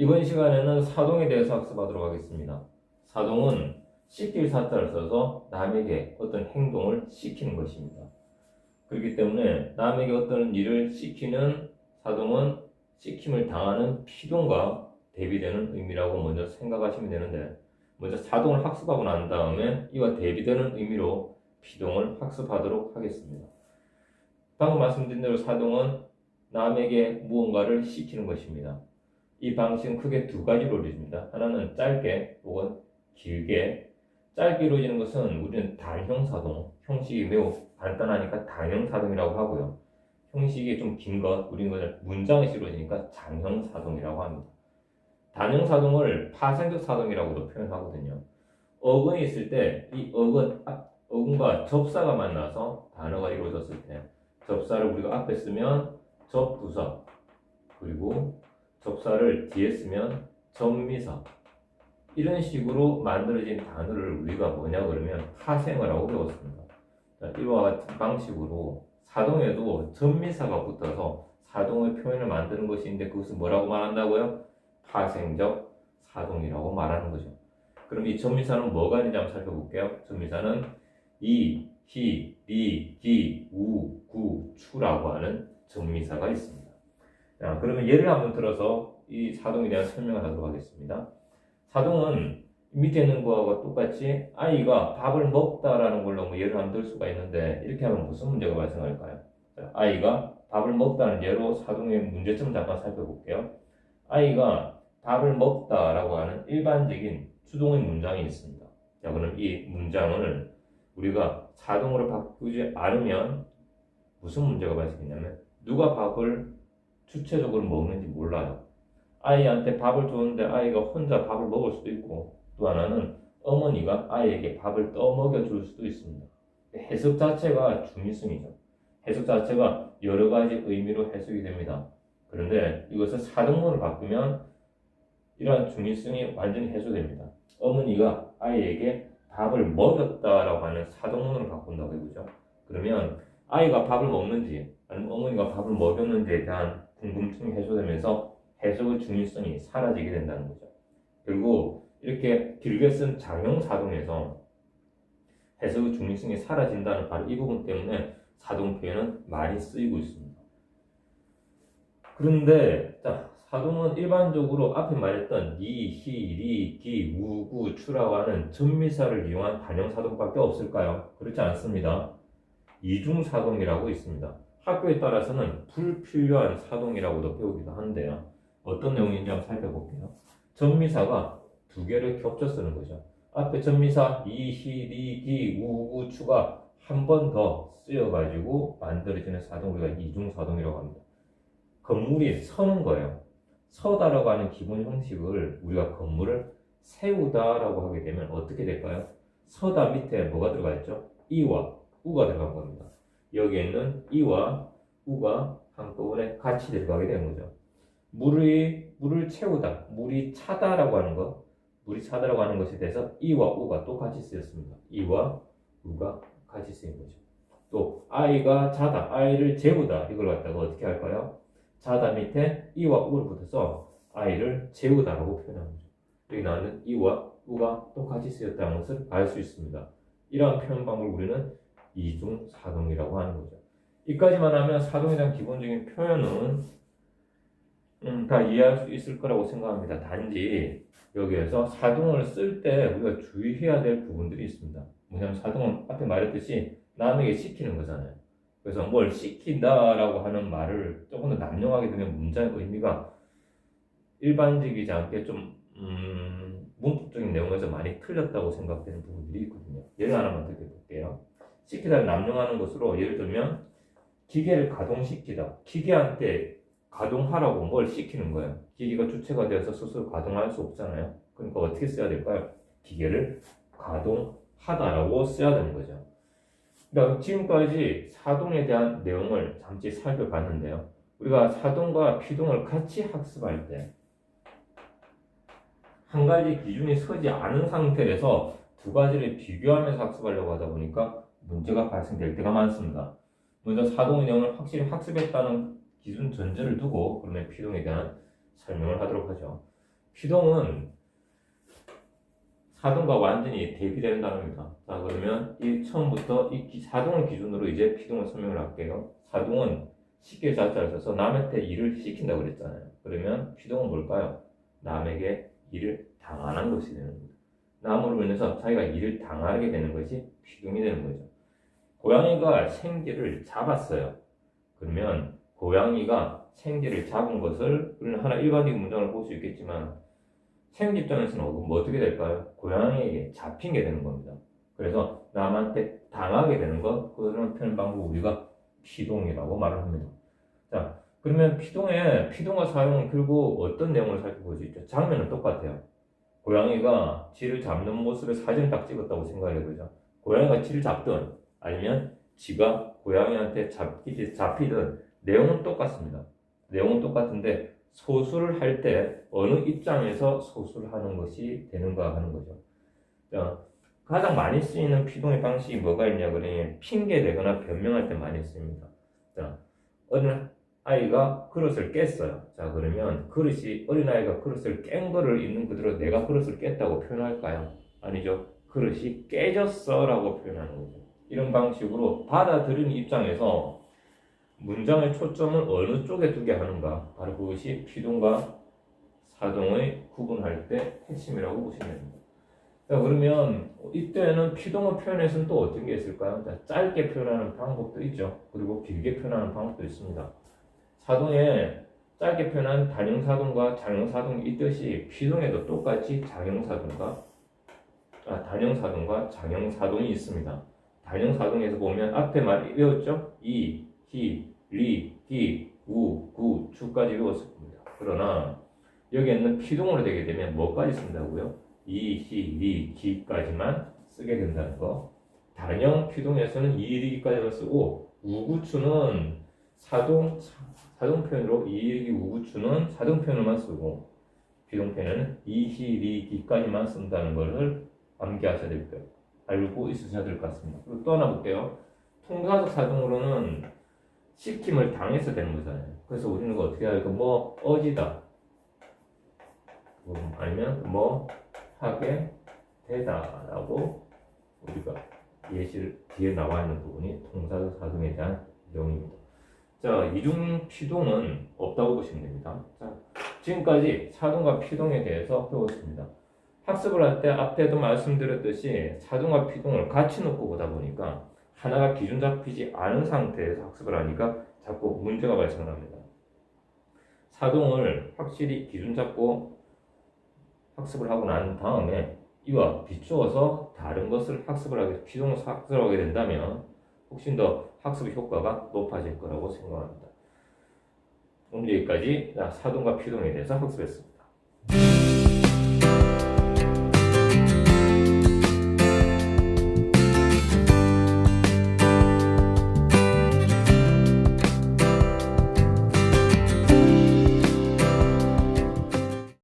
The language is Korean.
이번 시간에는 사동에 대해서 학습하도록 하겠습니다. 사동은 시킬 사자를 써서 남에게 어떤 행동을 시키는 것입니다. 그렇기 때문에 남에게 어떤 일을 시키는 사동은 시킴을 당하는 피동과 대비되는 의미라고 먼저 생각하시면 되는데, 먼저 사동을 학습하고 난 다음에 이와 대비되는 의미로 피동을 학습하도록 하겠습니다. 방금 말씀드린 대로 사동은 남에게 무언가를 시키는 것입니다. 이 방식은 크게 두 가지로 이루어집니다. 하나는 짧게 혹은 길게. 짧게 이루어지는 것은 우리는 단형사동, 형식이 매우 간단하니까 단형사동이라고 하고요. 형식이 좀 긴 것, 우리는 그걸 문장에서 이루어지니까 장형사동이라고 합니다. 단형사동을 파생적 사동이라고도 표현하거든요. 어근이 있을 때 이 어근과 접사가 만나서 단어가 이루어졌을 때 접사를 우리가 앞에 쓰면 접부사, 그리고 접사를 뒤에 쓰면 접미사, 이런 식으로 만들어진 단어를 우리가 뭐냐 그러면 파생어라고 배웠습니다. 이와 같은 방식으로 사동에도 접미사가 붙어서 사동의 표현을 만드는 것인데 그것을 뭐라고 말한다고요? 파생적 사동이라고 말하는 거죠. 그럼 이 접미사는 뭐가 있는지 한번 살펴볼게요. 접미사는 이, 히, 리, 기, 우, 구, 추라고 하는 접미사가 있습니다. 자, 그러면 예를 한번 들어서 이 사동에 대한 설명을 하도록 하겠습니다. 사동은 밑에 있는 거하고 똑같이 아이가 밥을 먹다라는 걸로 뭐 예를 한번 들 수가 있는데, 이렇게 하면 무슨 문제가 발생할까요? 자, 아이가 밥을 먹다는 예로 사동의 문제점을 잠깐 살펴볼게요. 아이가 밥을 먹다라고 하는 일반적인 수동의 문장이 있습니다. 자, 그럼 이 문장을 우리가 사동으로 바꾸지 않으면 무슨 문제가 발생했냐면, 누가 밥을 주체적으로 먹는지 몰라요. 아이한테 밥을 줬는데 아이가 혼자 밥을 먹을 수도 있고, 또 하나는 어머니가 아이에게 밥을 떠먹여 줄 수도 있습니다. 해석 자체가 중의성이죠. 해석 자체가 여러 가지 의미로 해석이 됩니다. 그런데 이것을 사동문을 바꾸면 이러한 중의성이 완전히 해소됩니다. 어머니가 아이에게 밥을 먹였다라고 하는 사동문으로 바꾼다고 해보죠. 그러면 아이가 밥을 먹는지 아니면 어머니가 밥을 먹였는지에 대한 궁금증이 해소되면서 해석의 중요성이 사라지게 된다는 거죠. 그리고 이렇게 길게 쓴 장형사동에서 해석의 중요성이 사라진다는 바로 이 부분 때문에 사동 표현은 많이 쓰이고 있습니다. 그런데 사동은 일반적으로 앞에 말했던 이, 히, 리, 기, 우, 구, 추라고 하는 접미사를 이용한 단형사동밖에 없을까요? 그렇지 않습니다. 이중사동이라고 있습니다. 학교에 따라서는 불필요한 사동이라고도 배우기도 한데요. 어떤 내용인지 한번 살펴볼게요. 접미사가 두 개를 겹쳐 쓰는 거죠. 앞에 접미사 이, 히, 리, 기, 우, 구, 추가 한 번 더 쓰여가지고 만들어지는 사동, 우리가 이중사동이라고 합니다. 건물이 서는 거예요. 서다라고 하는 기본 형식을 우리가 건물을 세우다라고 하게 되면 어떻게 될까요? 서다 밑에 뭐가 들어가 있죠? 이와 우가 들어간 겁니다. 여기에 있는 이와 우가 한꺼번에 같이 들어가게 되는 거죠. 물을 채우다, 물이 차다라고 하는 것, 물이 차다라고 하는 것에 대해서 이와 우가 또 같이 쓰였습니다. 이와 우가 같이 쓰인 거죠. 또 아이가 자다, 아이를 재우다, 이걸 갖다가 어떻게 할까요? 자다 밑에 이와 우를 붙여서 아이를 재우다라고 표현하는 거죠. 여기 나오는 이와 우가 또 같이 쓰였다는 것을 알 수 있습니다. 이러한 표현 방법을 우리는 이중사동이라고 하는 거죠. 이까지만 하면 사동에 대한 기본적인 표현은 다 이해할 수 있을 거라고 생각합니다. 단지 여기에서 사동을 쓸 때 우리가 주의해야 될 부분들이 있습니다. 뭐냐면 사동은 앞에 말했듯이 남에게 시키는 거잖아요. 그래서 뭘 시킨다라고 하는 말을 조금 더 남용하게 되면 문장의 의미가 일반적이지 않게 좀 문법적인 내용에서 많이 틀렸다고 생각되는 부분들이 있거든요. 예를 하나만 들어볼게요. 시키다를 남용하는 것으로 예를 들면 기계를 가동시키다. 기계한테 가동하라고 뭘 시키는 거예요. 기계가 주체가 되어서 스스로 가동할 수 없잖아요. 그러니까 어떻게 써야 될까요? 기계를 가동하다라고 써야 되는 거죠. 그러니까 지금까지 사동에 대한 내용을 잠시 살펴봤는데요. 우리가 사동과 피동을 같이 학습할 때 한 가지 기준이 서지 않은 상태에서 두 가지를 비교하면서 학습하려고 하다 보니까 문제가 발생될 때가 많습니다. 먼저 사동의 내용을 확실히 학습했다는 기준 전제를 두고 그러면 피동에 대한 설명을 하도록 하죠. 피동은 사동과 완전히 대비된다는 겁니다. 자, 그러면 이 처음부터 사동을 기준으로 이제 피동을 설명을 할게요. 사동은 시킬 자자를 써서 남한테 일을 시킨다고 그랬잖아요. 그러면 피동은 뭘까요? 남에게 일을 당하는 것이 되는 겁니다. 남으로 인해서 자기가 일을 당하게 되는 것이 피동이 되는 거죠. 고양이가 생쥐를 잡았어요. 그러면 고양이가 생쥐를 잡은 것을 우리는 하나 일반적인 문장을 볼 수 있겠지만 생쥐 입장에서는 뭐 어떻게 될까요? 고양이에게 잡힌 게 되는 겁니다. 그래서 남한테 당하게 되는 것, 그런 표현 방법 우리가 피동이라고 말을 합니다. 자, 그러면 피동과 사용은 결국 어떤 내용을 살펴볼 수 있죠? 장면은 똑같아요. 고양이가 쥐를 잡는 모습을 사진을 딱 찍었다고 생각해 보죠. 고양이가 쥐를 잡든 아니면 쥐가 고양이한테 잡히든 내용은 똑같습니다. 내용은 똑같은데 소수를 할 때 어느 입장에서 소수를 하는 것이 되는가 하는 거죠. 자, 가장 많이 쓰이는 피동의 방식이 뭐가 있냐 그러면 핑계 대거나 변명할 때 많이 씁니다. 자, 어린 아이가 그릇을 깼어요. 자, 그러면 어린아이가 그릇을 깬 거를 있는 그대로 내가 그릇을 깼다고 표현할까요? 아니죠. 그릇이 깨졌어 라고 표현하는 거죠. 이런 방식으로 받아들이는 입장에서 문장의 초점을 어느 쪽에 두게 하는가, 바로 그것이 피동과 사동의 구분할 때 핵심이라고 보시면 됩니다. 자, 그러면 이때는 피동을 표현해서는 또 어떤 게 있을까요? 자, 짧게 표현하는 방법도 있죠. 그리고 길게 표현하는 방법도 있습니다. 사동에 짧게 표현한 단형사동과 장형사동이 있듯이 피동에도 똑같이 단형사동과 장형사동이 있습니다. 단형사동에서 보면 앞에 말 외웠죠? 이, 히, 리, 기, 우, 구, 주까지 외웠을 겁니다. 그러나 여기에는 피동으로 되게 되면 뭐까지 쓴다고요? 이, 히, 리, 기까지만 쓰게 된다는 거. 단형 피동에서는 이, 리기까지만 쓰고 우구추는 사동 표현으로 이, 리, 우구추는 사동 표현으로만 쓰고 피동 표현은 이, 히, 리, 기까지만 쓴다는 것을 암기하셔야 될 거예요. 알고 있으셔야 될 것 같습니다. 그리고 또 하나 볼게요. 통사적 사동으로는 시킴을 당해서 되는 거잖아요. 그래서 우리는 어떻게 해야 될까? 뭐 어지다, 아니면 뭐 하게 되다라고 우리가 예시를 뒤에 나와 있는 부분이 통사적 사동에 대한 내용입니다. 자, 이중 피동은 없다고 보시면 됩니다. 자, 지금까지 사동과 피동에 대해서 배웠습니다. 학습을 할 때 앞에도 말씀드렸듯이 사동과 피동을 같이 놓고 보다 보니까 하나가 기준 잡히지 않은 상태에서 학습을 하니까 자꾸 문제가 발생합니다. 사동을 확실히 기준 잡고 학습을 하고 난 다음에 이와 비추어서 다른 것을 피동을 학습을 하게 된다면 훨씬 더 학습 효과가 높아질 거라고 생각합니다. 오늘 여기까지 사동과 피동에 대해서 학습했습니다.